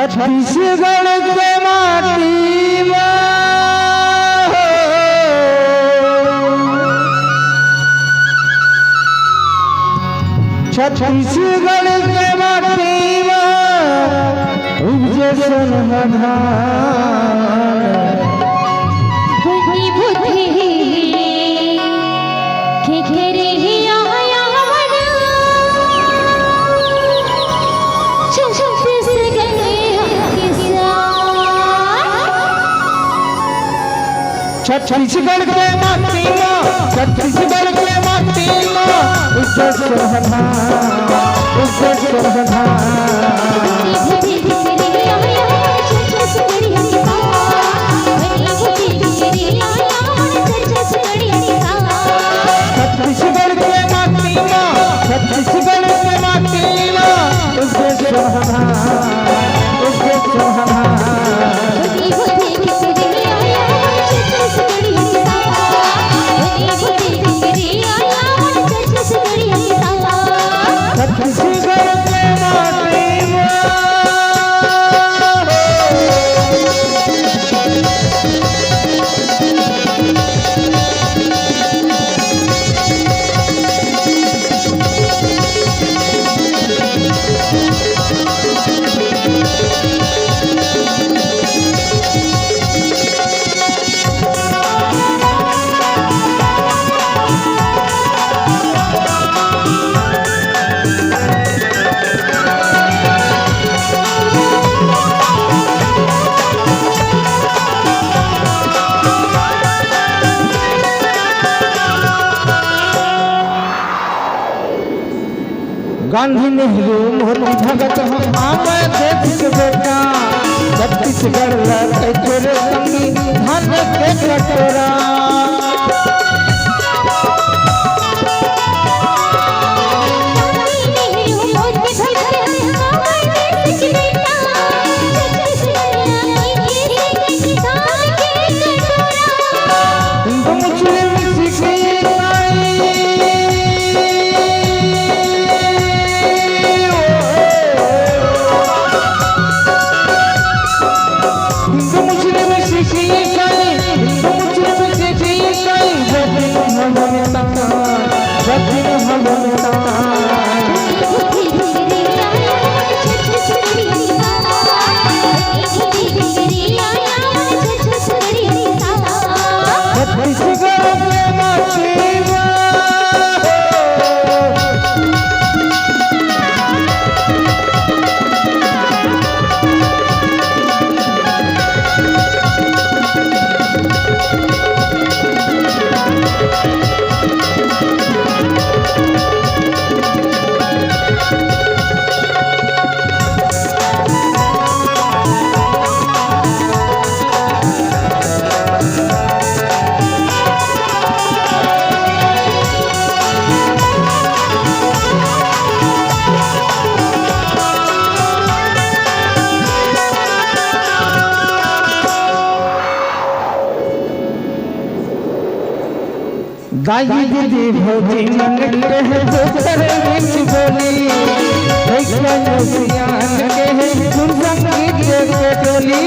छत्तीसगढ़ के माटी में छत्तीसगढ़ के माटी में उपजे सोनहर बुद्धि बुद्धि खेखेरे आया मन छत्तीसगढ़ छत्तीसगढ़ के माटी में छत्तीसगढ़ के माटी में उपजे सोनहर उपजे सोनहर छत्तीसगढ़ के माटी में छत्तीसगढ़ के माटी में उपजे सोनहर उपजे सोनहर छत्तीसगढ़ के माटी में गांधी नेहरू मोदी भगत हम देश के बेटा छत्तीसगढ़ लड़के तोरे संगी धन के कटोरा दाई दीदी भौजी मन के है दोसर बीच बोली ऐसा सियान के है सुन संगीत के टोली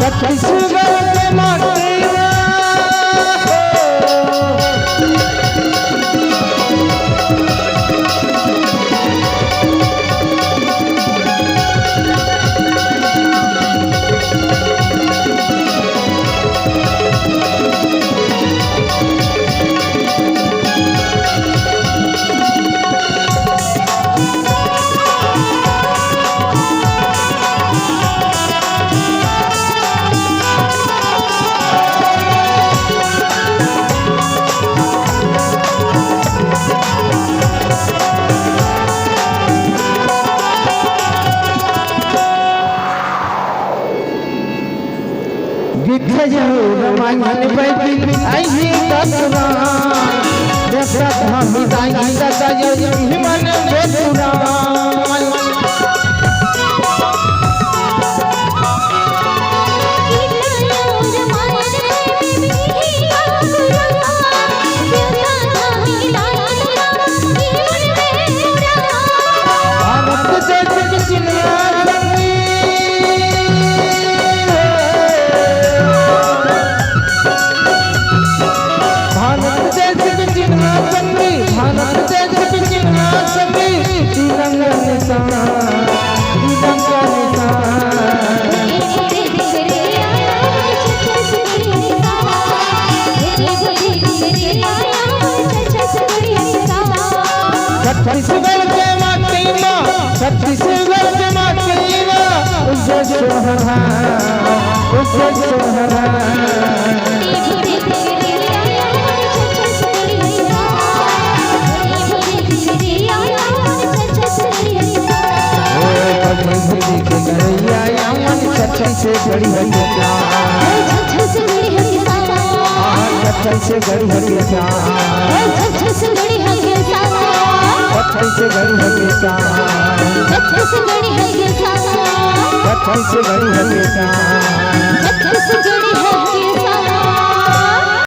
छत्तीसगढ़ के माटी में सजहू रमायण बैठी आई दसरा देखा हम दाई दादा यो मन बेसुरा छत्तीसगढ़ के माटी माँ छत्तीसगढ़ के माटी माँ उसे सोहरा उसे सोहरा से बड़ी हरिया से गड़ी हरिया से गड़ी हरिया पत्थर से गड़ी हरिया पत्थर से गड़ी हरिया पत्थर से गड़ी हरिया